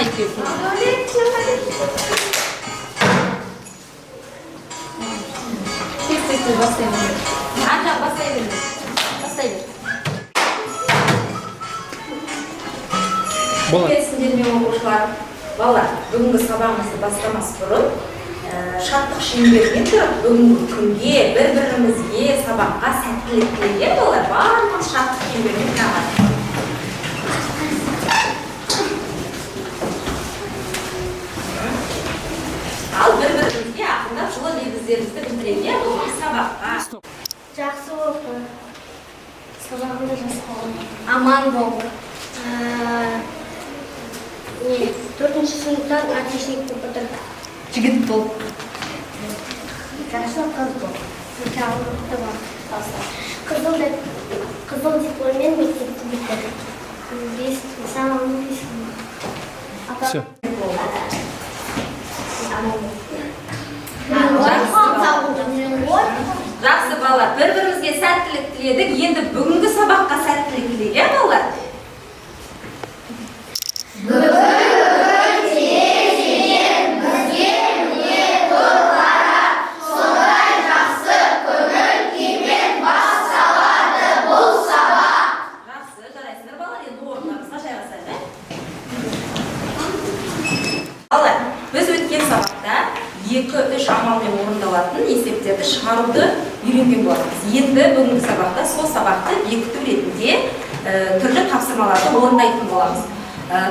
екеуі. Тез бастай бер. Ана бастай бер. Бастай бер. Келесіңдер мен оқушылар. Балалар, бүгінгі сабағымызды бастамас бұрын шаттық шеңберінен тұрып, бүгінгі күнге, бір-бірімізге сабаққа сәттілік тілеген балалар, барлығымыз шаттық шеңберінен тұрады. Ал бір-бірімізге ақындап жылы лебіздерімізді білдірейік, бүгінгі сабаққа. Жақсы оқы. Сабағыңды жасау. Аман бол. 4-ші сыныптан отличникті бітір. Жігіт бол. Жақсы қыз бол. Мектепті бар. Қызыл дипломмен мектепті бітір. Самым Все. Жақсы балалар, бір-бірімізге сәттілік тіледік. Енді бүгінгі сабаққа сәттілік тілеген балалар. Біз өткен сабақта 2-3 амалмен орындалатын есептерді шығаруды үйренген болатынбыз. Енді бүгінгі сабақта сол сабақты бекіту ретінде түрлі тапсырмаларды орындайтын боламыз.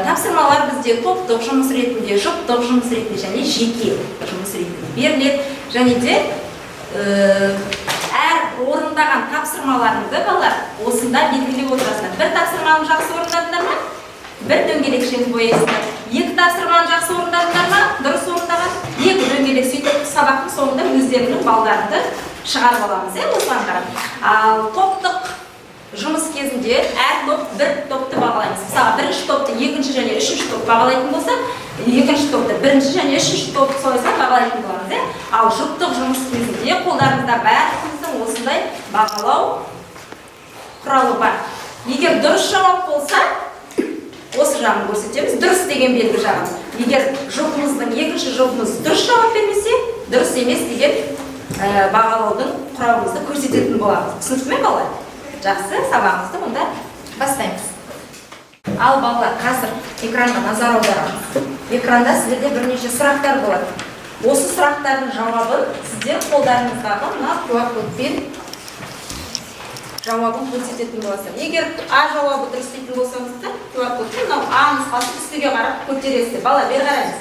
Тапсырмалар бізде топтық жұмыс ретінде, жұптық жұмыс ретінде және жеке жұмыс ретінде беріледі. Және де әр орындаған тапсырмаларыңызды балалар осында белгілеп отырасыздар. Бір тапсырманы жақсы орындадыңдар ма? Бір дөңгелек бояйсыздар. 2 тапсырманы жақсы орындадыңдар ма? Дұрыс орындаған. 2 дөңгелек сөйтіп сабақтың соңында өздерінің балдарыңды шығарып аламыз, осыған қарап. Ал топтық жұмыс кезінде әр топ бір топты бағалаймыз. Мысалы, бірінші топты екінші және үшінші топ бағалайтын болса, екінші топты бірінші және үшінші топ солайса бағалайтын боламыз. Ал жұптық жұмыс кезінде қолдарыңызда бәріміздің осындай бағалау құралы бар. Егер дұрыс жауап болса, осы жағын көрсетеміз, дұрыс деген белгі жағын. Егер жұпымыздың екінші жұпымыз дұрыс жауап бермесе, дұрыс емес деген бағалаудың құралымызды көрсететін боламыз. Түсінікті ме балалар? Жақсы, сабағымызды мұнда бастаймыз. Ал балалар, қазір экранға назар аударамыз. Экранда сіздерде бірнеше сұрақтар болады. Осы сұрақтардың жауабын сіздер қолдарыңыздағы мына QR кодпен жауабын көрсететін боласыздар. Егер А жауабы дұрыс дейтін болсаңыздар, QR кодпен мынау А нұсқасын үстіге қарап көтересіздер. Бала, бері қараңыз.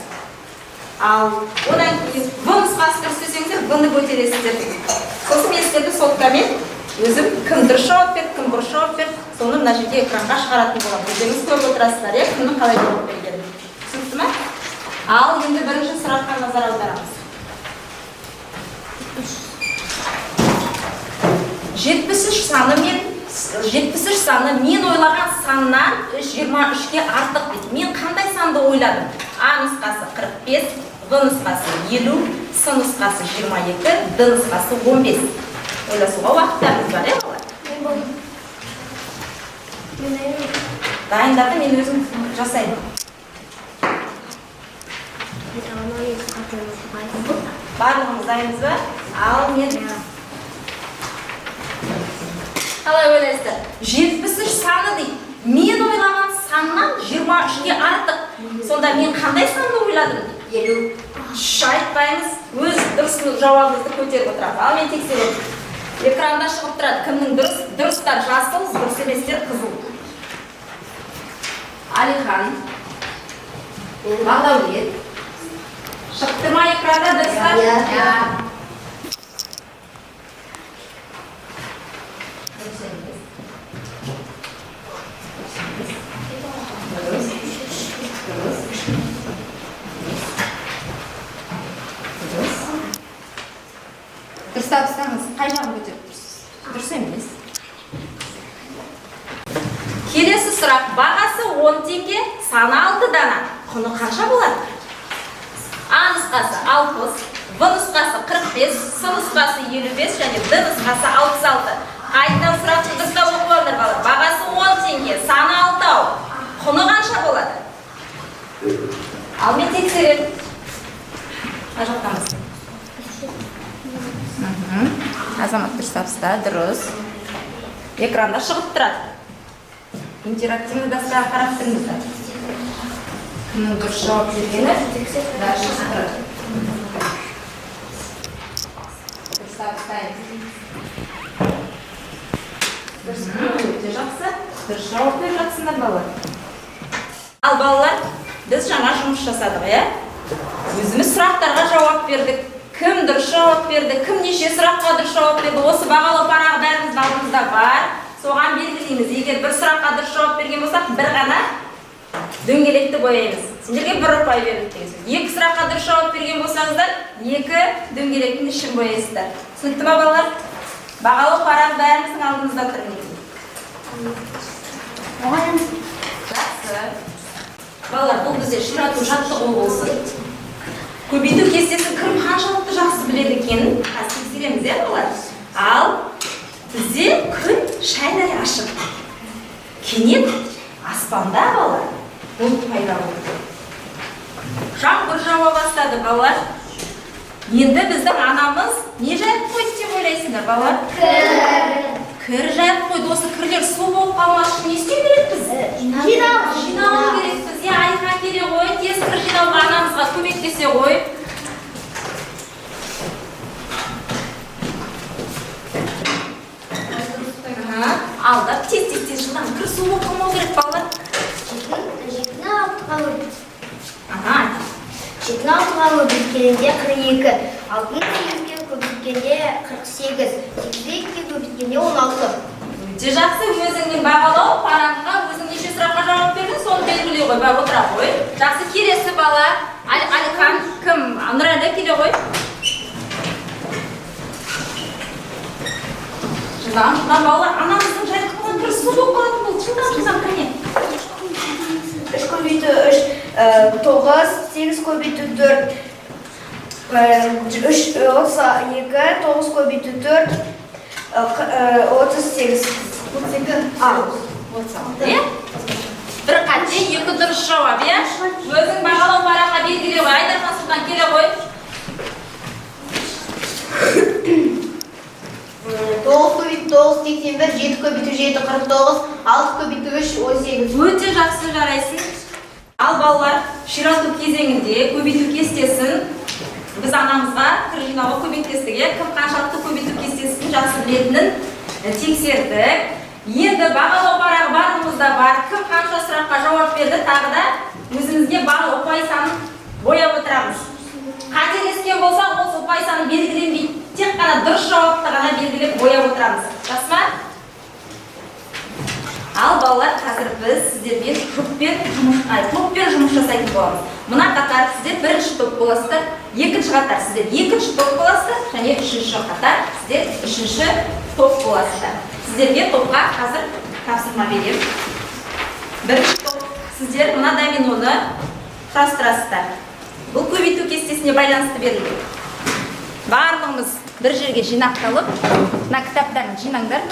Ал одан кейін В нұсқасы дұрыс десеңіздер, В-ны көтересіздер. Сосын мен сіздерді соттамен өзім кім дұрыс жауап берді, кім бұрыс жауап берді, соны мына жерде экранға шығаратын боламын. Өздеріңіз көріп отырасыздар, кімнің қалай жауап бергенін. Түсінікті ме? Ал енді бірінші сұраққа назар аударамыз. 73 саны мен ойлаған саннан 23-ке артық дейді. Мен қандай санды ойладым? А нұсқасы 45, В нұсқасы 50, С нұсқасы 22, Д нұсқасы 15. Ойласуға уақыттарыңыз бар, балалар? Дайындарды мен өзім жасаймын. Барлығымыз дайынбыз ба? Ал мен қалай ойлайсыздар? 73 саны дейді. Мен ойлаған саннан 23-ке артық. Сонда мен қандай санды ойладым? 50. Айтпаймыз, өз дұрыс жауабыңызды көтеріп отырады. Ал мен тексеремін. Экранда шығып тұрады. Кімнің дұрыс? Дұрыстар жасыл, дұрыс еместер қызыл. Алихан, Бағдәулет. Шықты ма экранда дұрыстар? Дұрыстап ұстаңыз, қай жағын көтеріп тұрсыз? Дұрыс емес. Келесі сұрақ. Бағасы 10 теңге, саны 6 дана. Құны қанша болады? А нұсқасы 60, В нұсқасы 45, С нұсқасы 55 және Д нұсқасы 66. Қайтадан сұрақты дұрыстап оқып алыңдар балалар. Бағасы 10 теңге, саны 6. Құны қанша болады? Ал мен тексерем. Ана жақтамыз. Азамат дұрыс табыста, дұрыс. Экранда шығып тұрады. Интерактивный досқа қарап тұрыңыздар. Кімнің дұрыс жауап бергені да шығып тұрады. Дұрыс табыстаймыз. Өте жақсы. Дұрыс жауап беріп жатсыңдар балалар. Ал балалар, біз жаңа жұмыс жасадық, өзіміз сұрақтарға жауап бердік. Кім дұрыс жауап берді, кім неше сұраққа дұрыс жауап берді, осы бағалау парағы бәріміздің алдымызда бар. Соған белгілейміз. Егер бір сұраққа дұрыс жауап берген болсақ, бір ғана дөңгелекті бояймыз. Сендерге бір ұпай берілді деген сөз. Екі сұраққа дұрыс жауап берген болсаңыздар, екі дөңгелектің ішін бояйсыздар. Түсінікті ме балалар? Бағалау парағы бәріміздің алдымызда тұр. Жақсы. Балалар, бұл бізде ширату жаттығу болсын. Көбейту кестесін кім қаншалықты жақсы біледі екенін қазір тексереміз, балалар. Ал бізде күн шайдай ашық. Кенет аспанда балалар бұлт пайда болды. Жаңбыр жауа бастады, балалар. Енді біздің анамыз не жайып қойды деп ойлайсыңдар, балалар? Кір жайып қойды. Осы кірлер су болып қалмас үшін не істеу керекпіз? Жинау керекпіз. Айға келе ғой, тез кір жинауға анамызға көмектесе ғой. Алдап тез жылдан кір су болып қалмау керек, балалар. Жетіні алтыға бөлдік. Жетіні алтыға бөлгенде 42, 6-8-ге көбейткенде 48, 8-ге көбейткенде 16. Өте жақсы, өзіңнің бағалау парағыңа өзің неше сұраққа жауап бердің, соны белгілей ғой, бар отыра ғой. Жақсы, келесі бала. Алихан, кім? Нұрәлі келе ғой. Жылдан балалар, анамыздың жайып қалған бір су болып қалатын бұл. Жылдан, кәне. 3 көбейту 3, 9, 8 көбейту 4, 32, 9 көбейту 4, 38. Бір қате, екі дұрыс жауап, өзің бағалау парағына белгіле ғой. Айдархан Сұлтан келе ғой. 9 көбейту 9, 81, 7 көбейту 7, 49, 6 көбейту 3, 18. Өте жақсы жарайсың. Ал балалар, ширату кезеңінде көбейту кестесін біз анамызға кір жинауға көмектестік. Кім қаншалықты көбейту кестесін жақсы білетінін тексердік. Енді бағалау парағы барлығымызда бар. Кім қанша сұраққа жауап берді, тағы да өзімізге барлық ұпай санын бояп отырамыз. Қателескен болса, осы ұпай саны белгіленбейді. Тек қана дұрыс жауапты ғана белгілеп бояп отырамыз. Жақсы ма? Ал балалар, қазір біз сіздермен топпен жұмыс жасайтын боламыз. Мына қатар сіздер бірінші топ боласыздар, екінші қатар сіздер екінші топ боласыздар, және үшінші қатар сіздер үшінші топ боласыздар. Сіздерге топқа қазір тапсырма берем. Бірінші топ сіздер мына доминоны құрастырасыздар. Бұл көбейту кестесіне байланысты берілген. Барлығымыз бір жерге жинақталып, мына кітаптарын жинаңдар.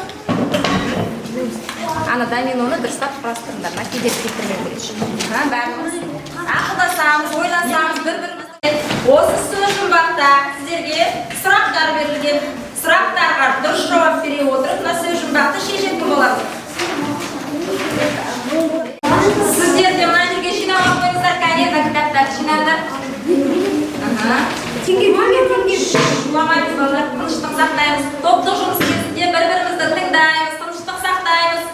Ана доминоны дұрыстап құрастырыңдар. Мына кедергі келтірмеу керек. Бәріміз ақылдасамыз, ойласамыз, бір-бірімізбен осы сөз жұмбақта сіздерге сұрақтар берілген. Сұрақтарға дұрыс жауап бере отырып, мына сөз жұмбақты шешетін боламыз. Сіздер де мына жерге жинап қойыңыздар, кәне кітаптарды жинаңдар. Шуламаймыз балалар, тыныштық сақтаймыз. Топтық жұмыс кезінде бір-бірімізді тыңдаймыз, тыныштық сақтаймыз.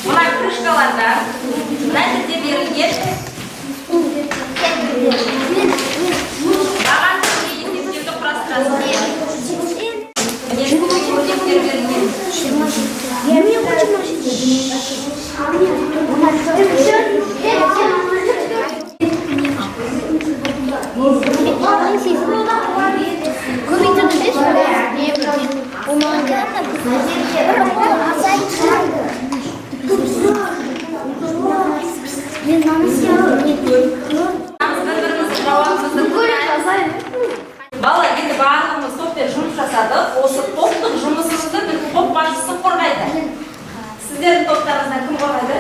Мына крышкаларда мына жерде берілген баған есептерді құрастырасыз. Бала, енді барлығымыз топпен жұмыс жасадық. Осы топтық жұмысымызды топ басшысы қорғайды. Сіздердің топтарыңыздан кім қорғайды?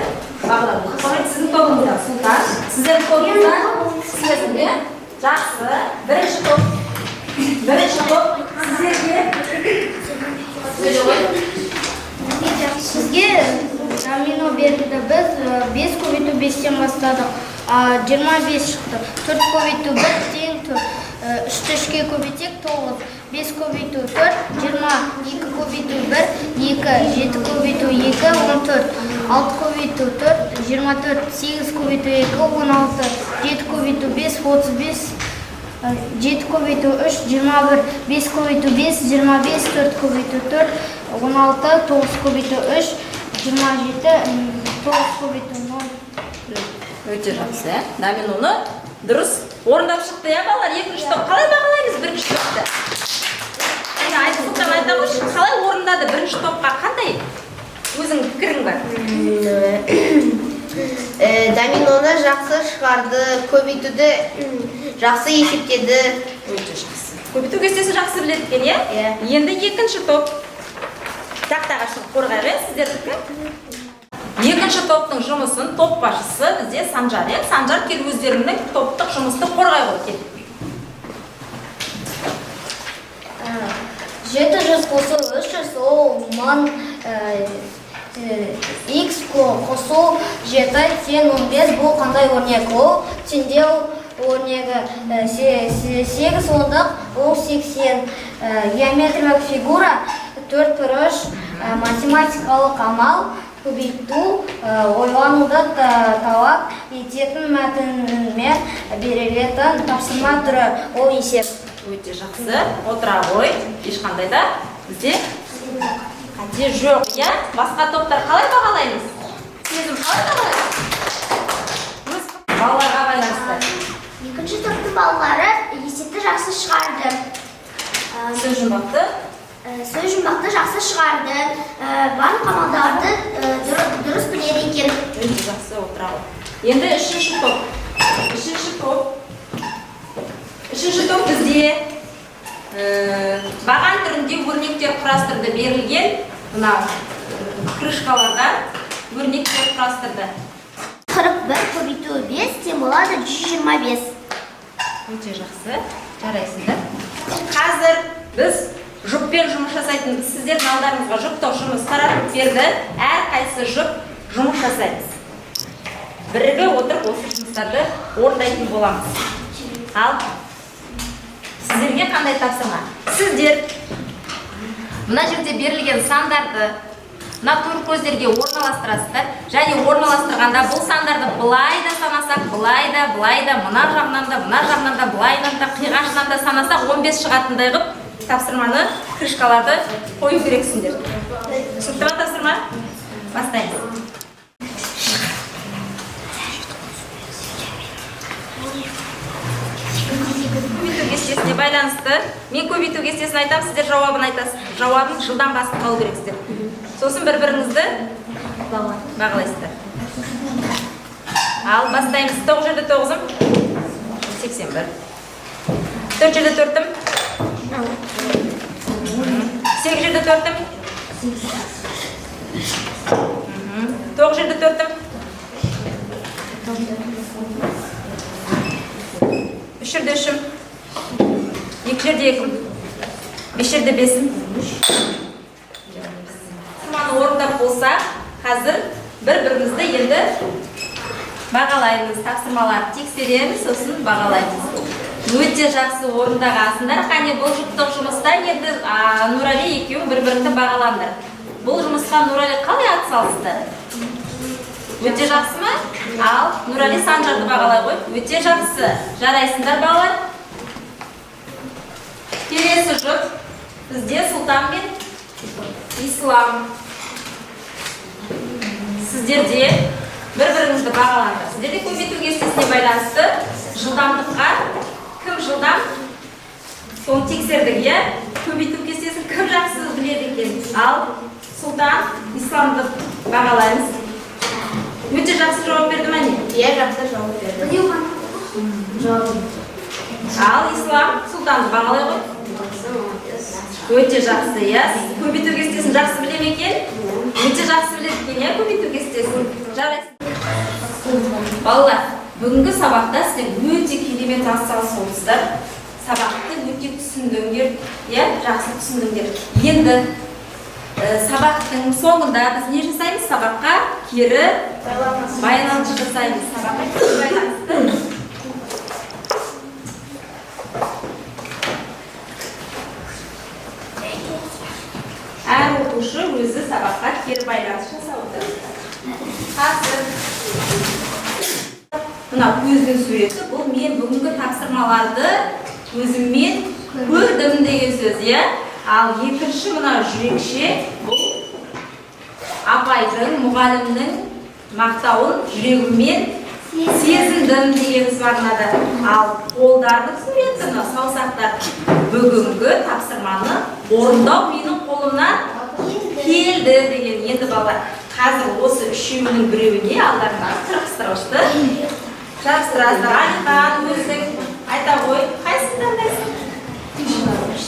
бағалар. Сіздің тобыңызда Сұлтан, сіздердің тобыңызда сіздерге жақсы. Бірінші топ сіздерге Сізге домино берді. Біз 5 көбейту 5-тен бастадық. 25 шықты. 4 көбейту 1 тең 4. 3-ті 3-ке көбейтсек 9. 5 көбейту 4, 22 көбейту 1, 2, 7 көбейту 2, 14. 6 көбейту 4, 24. 8 көбейту 2, 16. 7 көбейту 5, 35. 7 көбейту 3, 21. 5 көбейту 5, 25. 4 көбейту 4, 16. 9 көбейту 3, 27. 9 көбейту 0. өте жақсы. Доминоны дұрыс орындап шықты, балалар. Екінші топ қалай бағалаймыз бірінші топты? Сұлтан айта қойшы, қалай орындады бірінші топқа? Қандай өзің пікірің бар? Доминоны жақсы шығарды, көбейтуді жақсы есептеді. Өте жақсы. Көбейту кестесі жақсы біледі екен, иә? Енді екінші топ. Тақтаға шығып қорғайды, сіздердікі? Екінші топтың жұмысын топ басшысы бізде Санжар. Санжар кел өздерінің топтық жұмысты қорғай ғой кел. 700 қосу 300 ол 1000 x қосу 7 тең 15 бұл қандай өрнек? Ол теңде өрнегі 8 ондық ол 80. Геометриялық фигура 4 математикалық амал көбейту ойлануды талап ететін мәтінмен берілетін тапсырма түрі ол есеп. Өте жақсы. Отыра ғой. Ешқандай да бізде қате жоқ, иә? Басқа топтар қалай бағалаймыз? Сезім қалай бағалаймыз? Балаларға байланысты. Екінші топтың балалары есепті жақсы шығарды. Сөз жұмбақты жақсы шығарды. Барлық амалдарды дұрыс біледі екен. өте жақсы. Отыра ғой. Енді үшінші топ бізде баған түрінде өрнектер құрастырды. Берілген мынау крышкаларға өрнектер құрастырды. 41 көбейту 5 тең болады 125. Өте жақсы. Жарайсыздар. Қазір біз жұппен жұмыс жасайтын, сіздердің алдарыңызға жұптық жұмыс таратып берді. Әрқайсы жұп жұмыс жасаймыз. Біріге отырып осы жұмыстарды орындайтын боламыз. Ал сіздерге қандай тапсырма? Сіздер мына жерде берілген сандарды натур көздерге орналастырасыздар. Және орналастырғанда бұл сандарды былай да санасақ, былай да, мына жағынан да, былайынан да, қиғашынан да санасақ 15 шығатындай қып тапсырманы, крышкаларды қою керексіңдер. Түсінікті ма тапсырма? Бастаймыз. Көбейту кестесіне байланысты. Мен көбейту кестесін айтам, сіздер жауабын айтасыз. Жауабын жылдан басып қалу керексіздер. Сосын бір-біріңізді бағалайсыздар. Ал бастаймыз. 9 жерде 9-ым 81. 4 жерде 4-ым 8 жерде 4-ым 9 жерде 4-ым 3 жерде 3-ім 2 жерде 2-ім 5 жерде 5-ім. Тапсырманы орындап болса, қазір бір-бірімізді енді бағалаймыз. Тапсырмаларды тексереміз, сосын бағалаймыз. Өте жақсы орындағансыңдар. Қане бұл жұптық жұмыста енді Нұрали екеуің бір-біріңді бағалаңдар. Бұл жұмысқа Нұрали қалай атсалысты? Өте жақсы ма? Ал Нұрали Санжарды бағалай ғой. Өте жақсы. Жарайсыңдар балалар. Келесі жұп бізде Сұлтан мен Ислам. Сіздерде бір-біріңізді бағалаңдар. Сіздерде көбейту кестесіне байланысты жылдамдыққа кім жылдам? Соны тексердік, иә? Көбейту кестесін кім жақсы біледі екен? Ал Сұлтан, Исламды бағалаймыз. Өте жақсы жауап берді ме не? Иә, жақсы жауап берді. Ал Ислам Сұлтанды бағалай ғой. Өте жақсы, иә? Көбейту кестесін жақсы біле ме екен? Өте жақсы біледі екен, иә? Көбейту кестесін. Жарайсың. Балалар, бүгінгі сабақта сіздер өте керемет атсалысып отырсыздар. Сабақты өте түсіндіңдер, жақсы түсіндіңдер. Енді сабақтың соңында біз не жасаймыз? Сабаққа кері байланыс жасаймыз. Сабаққа кері байланысты әр оқушы өзі сабаққа кері байланыс жасауды. Қазір мына көздің суреті, бұл мен бүгінгі тапсырмаларды көзіммен көрдім деген сөз, Ал екінші мына жүрекше, бұл апайдың, мұғалімнің мақтауын жүрегіммен сезіндім деген мағынада. Ал қолдардың суреті, мына саусақтар, бүгінгі тапсырманы орындау менің қолымнан келді деген. Енді балалар, қазір осы үшеуінің біреуіне алдарына тырқыстырғышты жабыстырасыздар. Алихан, өзің айта ғой, қайсысын таңдайсың?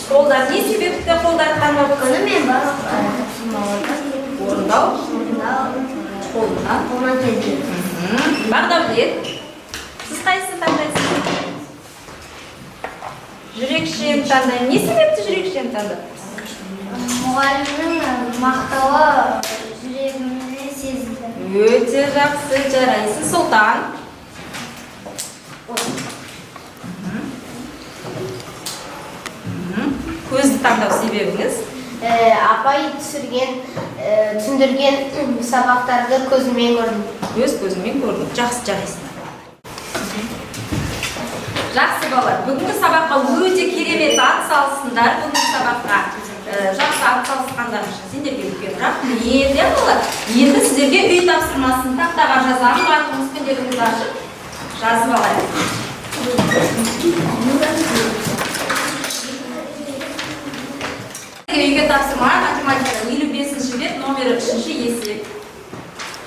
Қолдар не себепті қолдарды таңдап отырсың? Мен барлық тапсырмаларды орындау қолынан келді. Бағдәулет, сіз қайсысын таңдайсыз? Жүрекшен таңдаймын. Не себепті жүрекшен таңдап? Мұғалімнің мақтауы жүрегімде сезілді. Өте жақсы, жарайсыз. Сұлтан. Көзді таңдау себебіңіз? Апай түсіндірген сабақтарды көзіммен көрдім. Өз көзіммен көрдім. Жақсы, жарайсың. Жақсы балалар, бүгінгі сабаққа өте керемет атсалысыңдар. Бүгінгі сабаққа жақсы атсалысқандар үшін сендерге үлкен рахмет, балалар. Енді сіздерге үй тапсырмасын тақтаға жазамын. Барлығыңыз пендеріңізді ашып жазып алайық. Үйге тапсырма математиканың 55-ші бет номері 3-ші есеп.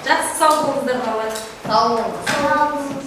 Жақсы, сау болыңыздар балалар. Сау болыңыз.